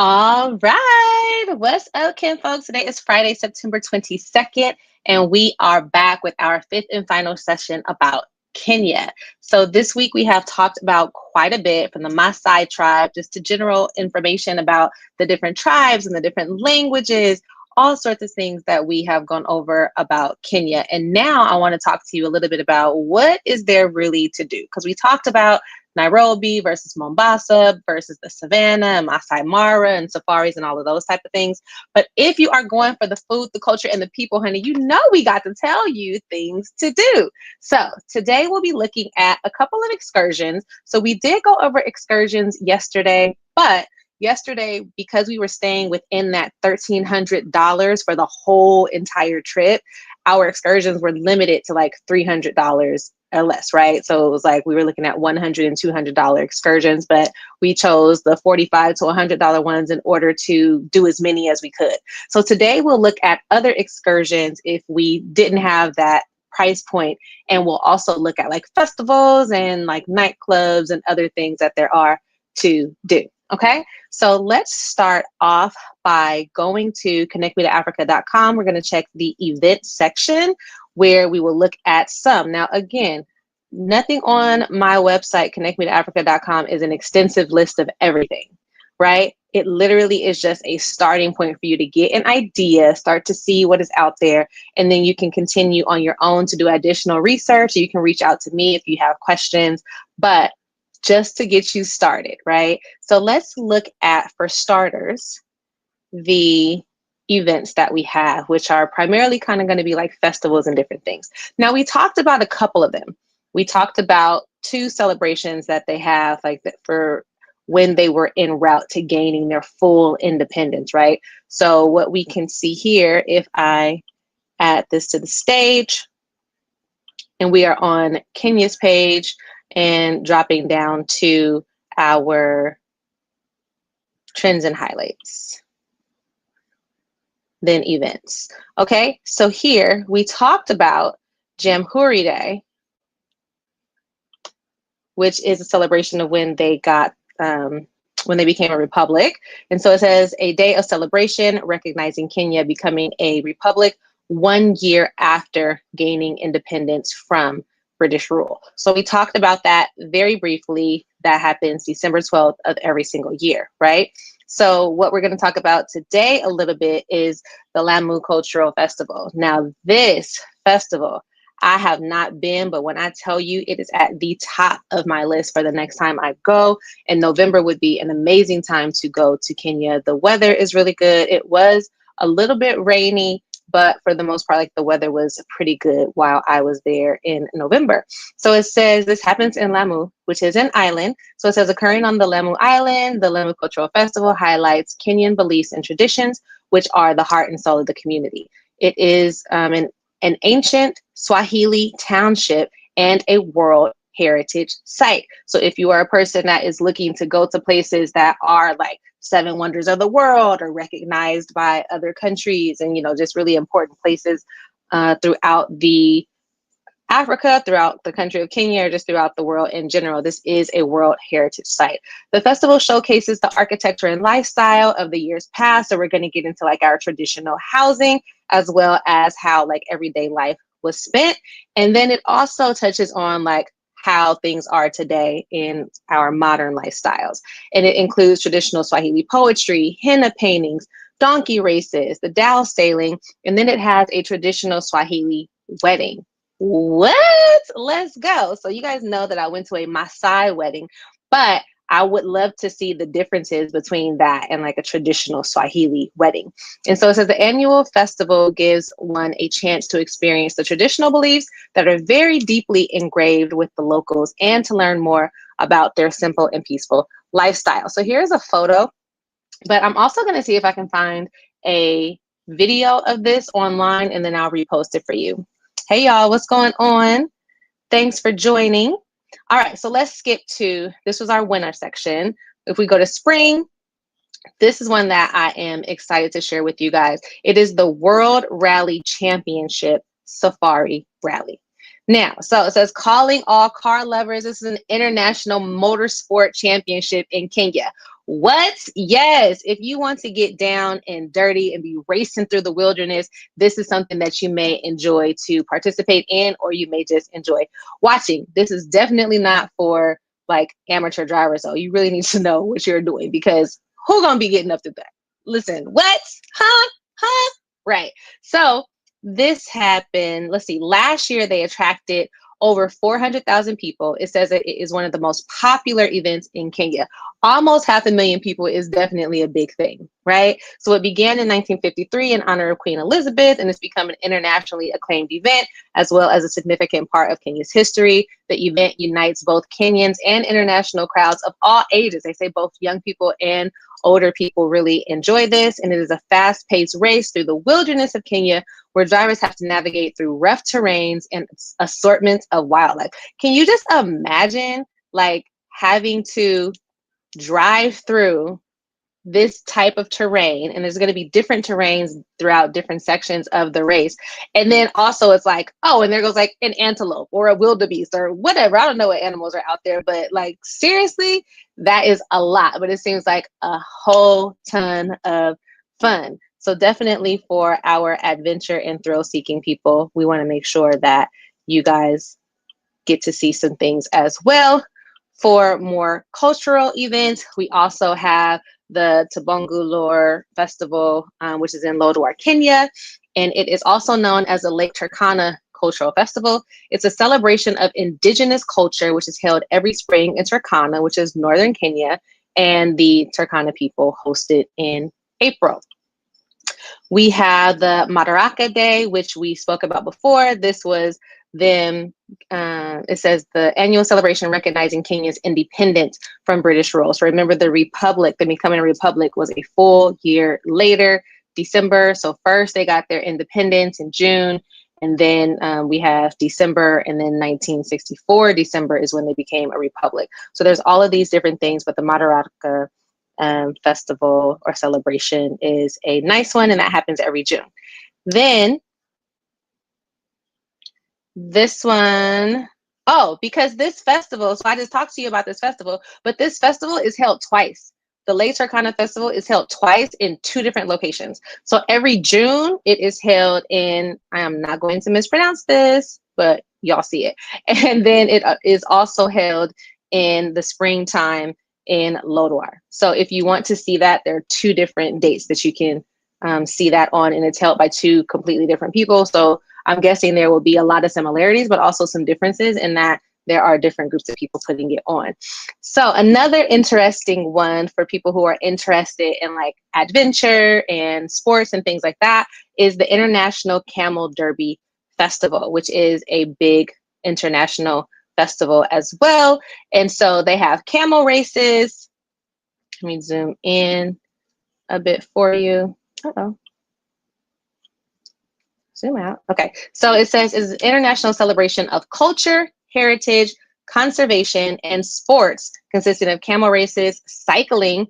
All right. What's up, Kim folks? Today is Friday, September 22nd, and we are back with our fifth and final session about Kenya. So this week we have talked about quite a bit from the Maasai tribe, just to general information about the different tribes and the different languages, all sorts of things that we have gone over about Kenya. And now I want to talk to you a little bit about what is there really to do? Because we talked about Nairobi versus Mombasa versus the Savannah and Masai Mara and safaris and all of those type of things. But if you are going for the food, the culture, and the people, honey, you know we got to tell you things to do. So today we'll be looking at a couple of excursions. So we did go over excursions yesterday, but yesterday, because we were staying within that $1,300 for the whole entire trip, our excursions were limited to like $300 or less, right? So it was like we were looking at $100 and $200 excursions, but we chose the $45 to $100 ones in order to do as many as we could. So today we'll look at other excursions if we didn't have that price point, and we'll also look at like festivals and like nightclubs and other things that there are to do. Okay, so let's start off by going to connectmetoafrica.com. We're going to check the event section where we will look at some. Now, again, nothing on my website, connectmetoafrica.com, is an extensive list of everything, right? It literally is just a starting point for you to get an idea, start to see what is out there, and then you can continue on your own to do additional research. You can reach out to me if you have questions, but just to get you started, right? So let's look at, for starters, the events that we have, which are primarily kind of going to be like festivals and different things. Now, we talked about a couple of them. We talked about two celebrations that they have, like for when they were en route to gaining their full independence, right? So what we can see here, if I add this to the stage, and we are on Kenya's page and dropping down to our trends and highlights, then events. Okay, so here we talked about Jamhuri Day, which is a celebration of when they got when they became a republic. And so it says a day of celebration recognizing Kenya becoming a republic 1 year after gaining independence from British rule. So we talked about that very briefly. That happens December 12th of every single year, right? So what we're going to talk about today a little bit is the Lamu Cultural Festival. Now, this festival, I have not been, but when I tell you, it is at the top of my list for the next time I go. And November would be an amazing time to go to Kenya. The weather is really good. It was a little bit rainy, but for the most part, like the weather was pretty good while I was there in November. So it says this happens in Lamu, which is an island. So it says occurring on the Lamu Island, the Lamu Cultural Festival highlights Kenyan beliefs and traditions, which are the heart and soul of the community. It is an ancient Swahili township and a World Heritage Site. So if you are a person that is looking to go to places that are like seven wonders of the world or recognized by other countries and, you know, just really important places throughout the Africa, throughout the country of Kenya, or just throughout the world in general, this is a World Heritage Site. The festival showcases the architecture and lifestyle of the years past. So we're going to get into like our traditional housing as well as how like everyday life was spent. And then it also touches on like how things are today in our modern lifestyles. And it includes traditional Swahili poetry, henna paintings, donkey races, the dhow sailing, and then it has a traditional Swahili wedding. What? Let's go. So you guys know that I went to a Maasai wedding, but I would love to see the differences between that and like a traditional Swahili wedding. And so it says the annual festival gives one a chance to experience the traditional beliefs that are very deeply engraved with the locals and to learn more about their simple and peaceful lifestyle. So here's a photo, but I'm also going to see if I can find a video of this online and then I'll repost it for you. Hey y'all, what's going on? Thanks for joining. All right, so let's skip to, this was our winter section. If we go to spring, this is one that I am excited to share with you guys. It is the World Rally Championship Safari Rally. Now, so it says calling all car lovers. This is an international motorsport championship in Kenya. What? Yes. If you want to get down and dirty and be racing through the wilderness, this is something that you may enjoy to participate in, or you may just enjoy watching. This is definitely not for like amateur drivers, though. You really need to know what you're doing, because who gonna be getting up to that? Listen, what? Huh? Huh? Right. So this happened, let's see, last year they attracted over 400,000 people. It says that it is one of the most popular events in Kenya. Almost 500,000 people is definitely a big thing, right? So it began in 1953 in honor of Queen Elizabeth, and it's become an internationally acclaimed event, as well as a significant part of Kenya's history. The event unites both Kenyans and international crowds of all ages. They say both young people and older people really enjoy this, and it is a fast-paced race through the wilderness of Kenya, where drivers have to navigate through rough terrains and assortments of wildlife. Can you just imagine like having to drive through this type of terrain, and there's going to be different terrains throughout different sections of the race, and then also it's like, oh, and there goes like an antelope or a wildebeest or whatever, I don't know what animals are out there, but like seriously, that is a lot, but it seems like a whole ton of fun. So definitely for our adventure and thrill seeking people, we want to make sure that you guys get to see some things as well. For more cultural events, we also have the Tabongulor Festival, which is in Lodwar, Kenya, and it is also known as the Lake Turkana Cultural Festival. It's a celebration of indigenous culture, which is held every spring in Turkana, which is northern Kenya, and the Turkana people host it in April. We have the Madaraka Day, which we spoke about before. This was them, it says the annual celebration recognizing Kenya's independence from British rule. So remember, the republic, the becoming a republic, was a full year later, December. So first they got their independence in June, and then we have December, and then 1964, December is when they became a republic. So there's all of these different things, but the Madaraka festival or celebration is a nice one, and that happens every June. Then this one, oh, because this festival, so I just talked to you about this festival, but this festival is held twice. The Lake Turkana Festival is held twice in 2 different locations. So every June it is held in, I am not going to mispronounce this, but y'all see it. And then it is also held in the springtime in Lodwar. So if you want to see that, there are 2 different dates that you can see that on, and it's held by 2 completely different people. So I'm guessing there will be a lot of similarities, but also some differences in that there are different groups of people putting it on. So another interesting one for people who are interested in like adventure and sports and things like that is the International Camel Derby Festival, which is a big international festival as well. And so they have camel races. Let me zoom in a bit for you. Uh-oh. Zoom out. Okay. So it says is an international celebration of culture, heritage, conservation, and sports consisting of camel races, cycling,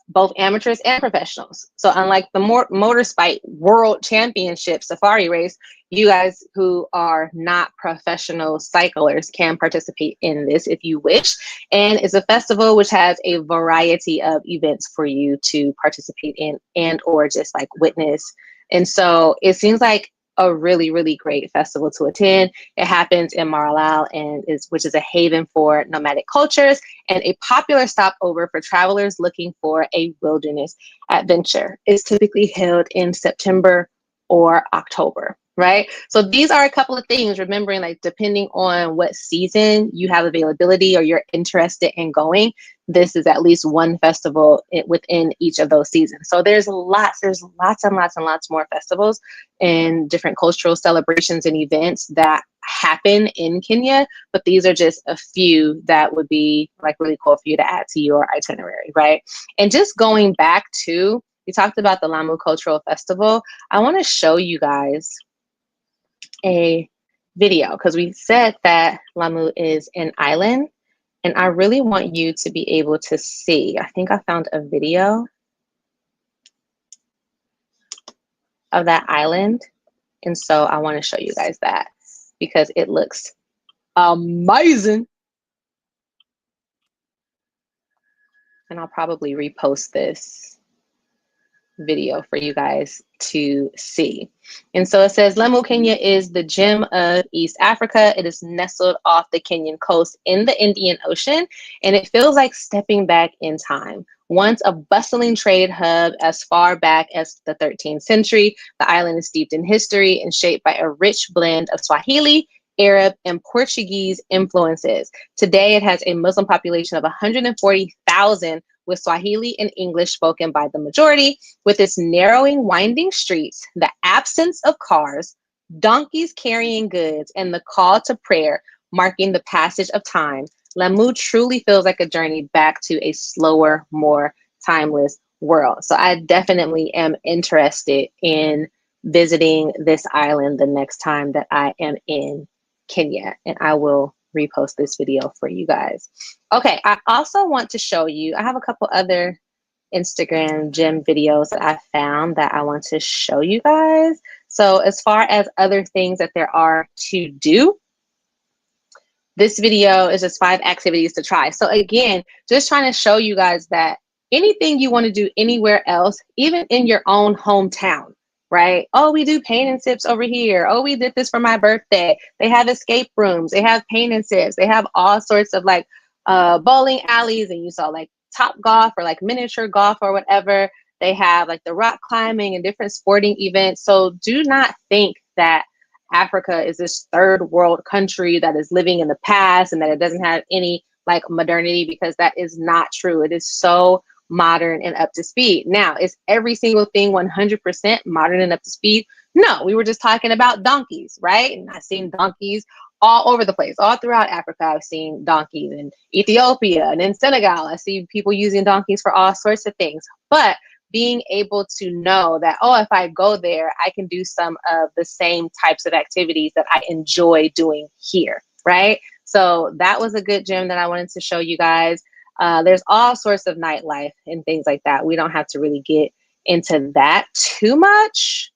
both amateurs and professionals. So unlike the Motorspite World Championship Safari Race, you guys who are not professional cyclers can participate in this if you wish. And it's a festival which has a variety of events for you to participate in and or just like witness. And so it seems like a really, really great festival to attend. It happens in Maralal, and which is a haven for nomadic cultures and a popular stopover for travelers looking for a wilderness adventure. It's typically held in September or October, right? So these are a couple of things, remembering like depending on what season you have availability or you're interested in going, this is at least one festival within each of those seasons. So there's lots and lots more festivals and different cultural celebrations and events that happen in Kenya, but these are just a few that would be like really cool for you to add to your itinerary, right? And just going back to, we talked about the Lamu Cultural Festival. I want to show you guys a video because we said that Lamu is an island, and I really want you to be able to see. I think I found a video of that island. And so I want to show you guys that because it looks amazing. and I'll probably repost this video for you guys to see. And so it says Lamu, Kenya is the gem of East Africa. It is nestled off the Kenyan coast in the Indian Ocean, and it feels like stepping back in time. Once a bustling trade hub as far back as the 13th century, the island is steeped in history and shaped by a rich blend of Swahili, Arab, and Portuguese influences. Today, it has a Muslim population of 140,000, with Swahili and English spoken by the majority. With its narrowing, winding streets, the absence of cars, donkeys carrying goods, and the call to prayer marking the passage of time, Lamu truly feels like a journey back to a slower, more timeless world. So I definitely am interested in visiting this island the next time that I am in Kenya, and I will repost this video for you guys. Okay, I also want to show you, I have a couple other Instagram gym videos that I found that I want to show you guys. So as far as other things that there are to do, this video is just 5 activities to try. So again, just trying to show you guys that anything you want to do anywhere else, even in your own hometown, right? Oh, we do paint and sips over here. Oh, we did this for my birthday. They have escape rooms. They have paint and sips. They have all sorts of like bowling alleys, and you saw like Top Golf or like miniature golf or whatever. They have like the rock climbing and different sporting events. So do not think that Africa is this third world country that is living in the past and that it doesn't have any like modernity, because that is not true. It is so modern and up to speed. Now, is every single thing 100% modern and up to speed? No, we were just talking about donkeys, right? And I've seen donkeys all over the place, all throughout Africa. I've seen donkeys in Ethiopia and in Senegal. I see people using donkeys for all sorts of things. But being able to know that, oh, if I go there, I can do some of the same types of activities that I enjoy doing here, right? So that was a good gym that I wanted to show you guys. There's all sorts of nightlife and things like that. We don't have to really get into that too much.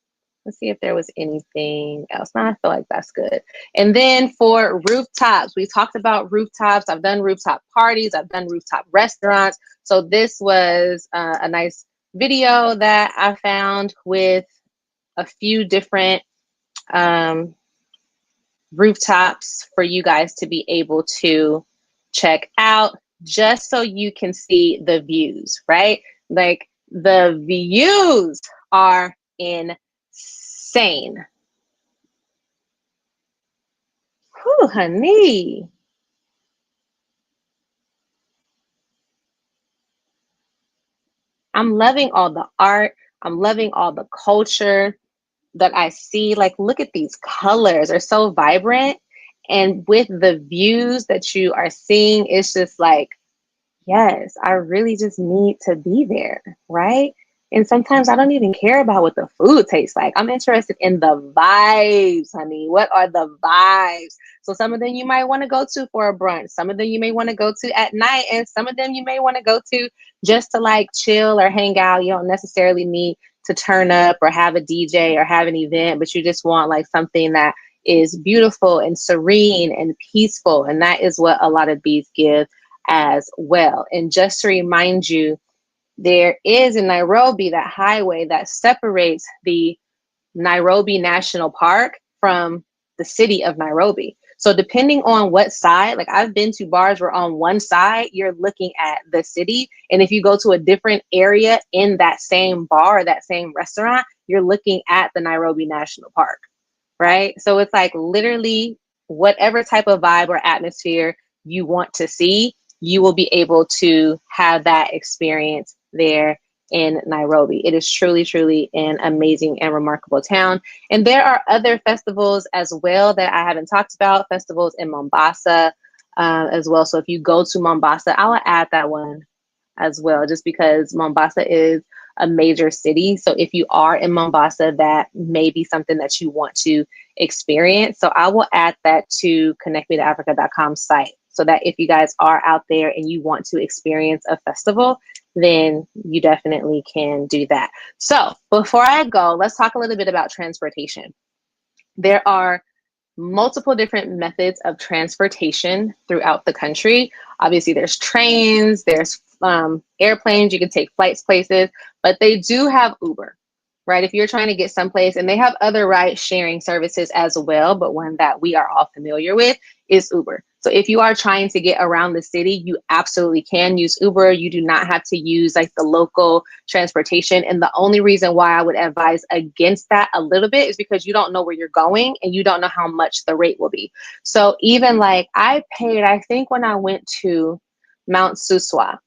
Let's see if there was anything else. No, I feel like that's good. And then for rooftops, we talked about rooftops. I've done rooftop parties. I've done rooftop restaurants. So this was a nice video that I found with a few different rooftops for you guys to be able to check out, just so you can see the views, right? Like the views are insane. Whew, honey. I'm loving all the art. I'm loving all the culture that I see. Like, look at these colors, they're so vibrant. And with the views that you are seeing, it's just like, yes, I really just need to be there, right? And sometimes I don't even care about what the food tastes like. I'm interested in the vibes, honey. What are the vibes? So some of them you might want to go to for a brunch. Some of them you may want to go to at night. And some of them you may want to go to just to like chill or hang out. You don't necessarily need to turn up or have a DJ or have an event, but you just want like something that is beautiful and serene and peaceful. And that is what a lot of these give as well. And just to remind you, there is in Nairobi that highway that separates the Nairobi National Park from the city of Nairobi. So depending on what side, like I've been to bars where on one side you're looking at the city, and if you go to a different area in that same bar or that same restaurant, you're looking at the Nairobi National Park, right? So it's like literally whatever type of vibe or atmosphere you want to see, you will be able to have that experience there in Nairobi. It is truly, truly an amazing and remarkable town. And there are other festivals as well that I haven't talked about, festivals in Mombasa as well. So if you go to Mombasa, I'll add that one as well, just because Mombasa is a major city. So if you are in Mombasa, that may be something that you want to experience. So I will add that to connectmetoafrica.com site, so that if you guys are out there and you want to experience a festival, then you definitely can do that. So before I go, let's talk a little bit about transportation. There are multiple different methods of transportation throughout the country. Obviously, there's trains, there's airplanes, you can take flights places, but they do have Uber, right? If you're trying to get someplace, and they have other ride sharing services as well, but one that we are all familiar with is Uber. So if you are trying to get around the city, you absolutely can use Uber. You do not have to use like the local transportation. And the only reason why I would advise against that a little bit is because you don't know where you're going and you don't know how much the rate will be. So even like I paid, I think when I went to Mount Suswa,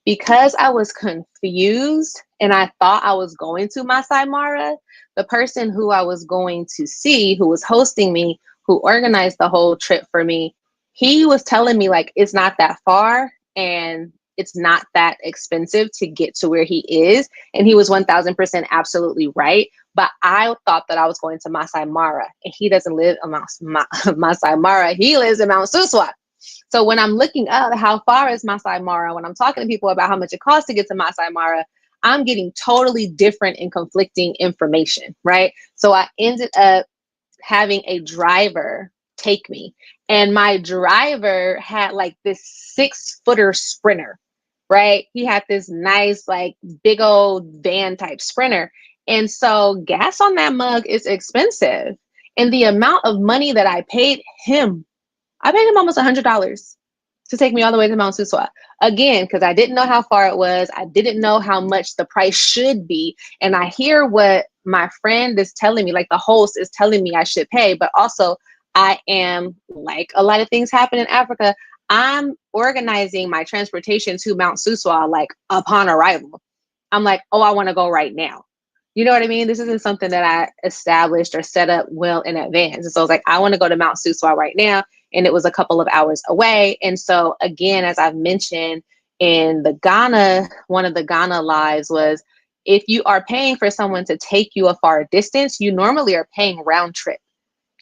because I was confused and I thought I was going to Masai Mara, the person who I was going to see, who was hosting me, who organized the whole trip for me, he was telling me like it's not that far and it's not that expensive to get to where he is. And he was 1000% absolutely right. But I thought that I was going to Masai Mara, and he doesn't live in Masai Mara. He lives in Mount Suswa. So when I'm looking up how far is Masai Mara, when I'm talking to people about how much it costs to get to Masai Mara, I'm getting totally different and conflicting information, right? So I ended up having a driver take me, and my driver had like this 6-footer Sprinter, right? He had this nice, like big old van type Sprinter. And so gas on that mug is expensive. And the amount of money that I paid him almost $100 to take me all the way to Mount Suswa. Again, because I didn't know how far it was. I didn't know how much the price should be. And I hear what my friend is telling me, like the host is telling me I should pay, but also I am, like a lot of things happen in Africa, I'm organizing my transportation to Mount Suswa like upon arrival. I'm like, oh, I want to go right now. You know what I mean? This isn't something that I established or set up well in advance. And so I was like, I want to go to Mount Suswa right now. And it was a couple of hours away. And so again, as I've mentioned in the Ghana, one of the Ghana lives was, if you are paying for someone to take you a far distance, you normally are paying round trip.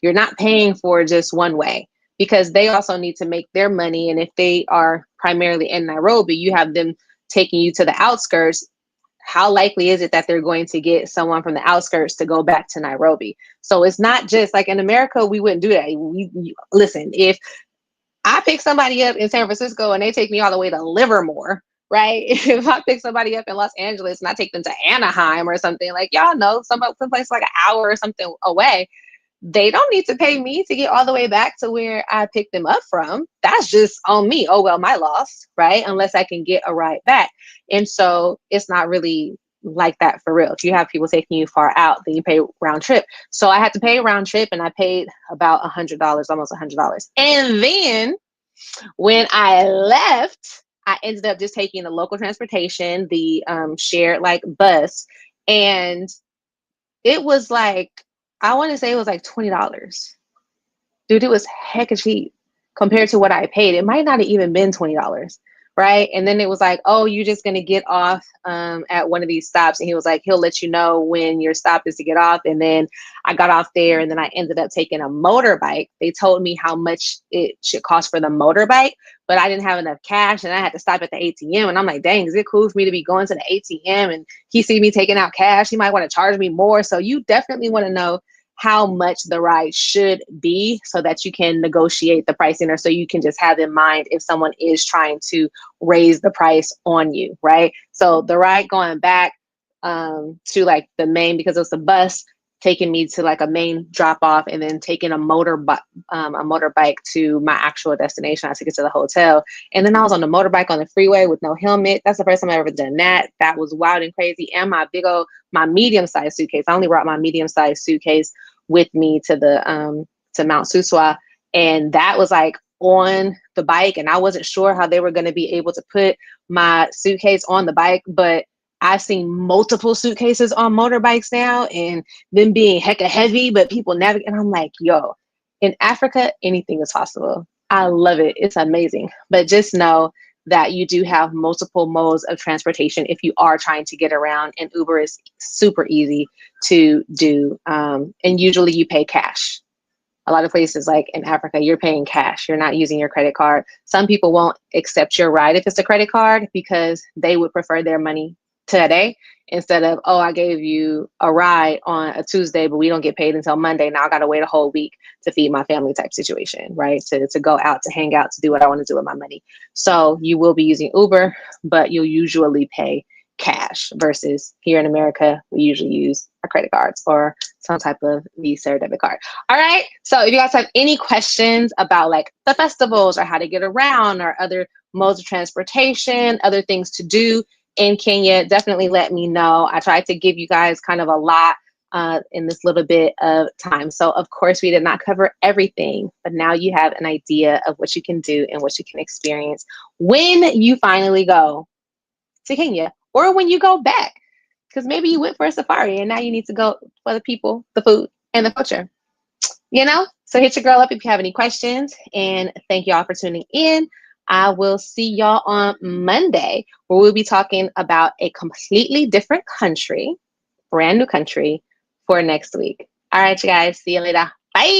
You're not paying for just one way, because they also need to make their money. And if they are primarily in Nairobi, you have them taking you to the outskirts. How likely is it that they're going to get someone from the outskirts to go back to Nairobi? So it's not just like in America, we wouldn't do that. Listen, if I pick somebody up in San Francisco and they take me all the way to Livermore, right? If I pick somebody up in Los Angeles and I take them to Anaheim or something, like y'all know, someplace like an hour or something away, they don't need to pay me to get all the way back to where I picked them up from. That's just on me. Oh, well, my loss, right? Unless I can get a ride back. And so it's not really like that for real. If you have people taking you far out, then you pay round trip. So I had to pay round trip, and I paid about $100, almost $100. And then when I left, I ended up just taking the local transportation, the shared like bus. And it was like, I want to say it was like $20. Dude, it was hecka cheap compared to what I paid. It might not have even been $20, right? And then it was like, oh, you're just going to get off at one of these stops. And he was like, he'll let you know when your stop is to get off. And then I got off there, and then I ended up taking a motorbike. They told me how much it should cost for the motorbike, but I didn't have enough cash, and I had to stop at the ATM. And I'm like, dang, is it cool for me to be going to the ATM and he see me taking out cash? He might want to charge me more. So you definitely want to know how much the ride should be so that you can negotiate the pricing, or so you can just have in mind if someone is trying to raise the price on you, right? So the ride going back to like the main, because it was the bus taking me to like a main drop off, and then taking a motorbike to my actual destination. I took it to the hotel, and then I was on the motorbike on the freeway with no helmet. That's the first time I've ever done that. That was wild and crazy. And my medium-sized suitcase. I only brought my medium-sized suitcase with me to the to Mount Suswa, and that was like on the bike, and I wasn't sure how they were going to be able to put my suitcase on the bike, but I've seen multiple suitcases on motorbikes now, and them being hecka heavy, but people navigate, and I'm like, yo, in Africa, anything is possible. I love it. It's amazing. But just know that you do have multiple modes of transportation if you are trying to get around, and Uber is super easy to do. And usually you pay cash. A lot of places like in Africa, you're paying cash. You're not using your credit card. Some people won't accept your ride if it's a credit card, because they would prefer their money today, instead of, oh, I gave you a ride on a Tuesday, but we don't get paid until Monday. Now I got to wait a whole week to feed my family type situation, right? To go out, to hang out, to do what I want to do with my money. So you will be using Uber, but you'll usually pay cash versus here in America, we usually use our credit cards or some type of Visa or debit card. All right. So if you guys have any questions about like the festivals or how to get around or other modes of transportation, other things to do in Kenya, definitely let me know. I tried to give you guys kind of a lot in this little bit of time. So of course we did not cover everything, but now you have an idea of what you can do and what you can experience when you finally go to Kenya or when you go back, because maybe you went for a safari and now you need to go for the people, the food, and the culture, you know? So hit your girl up if you have any questions, and thank y'all for tuning in. I will see y'all on Monday, where we'll be talking about a completely different country, brand new country for next week. All right, you guys, see you later. Bye.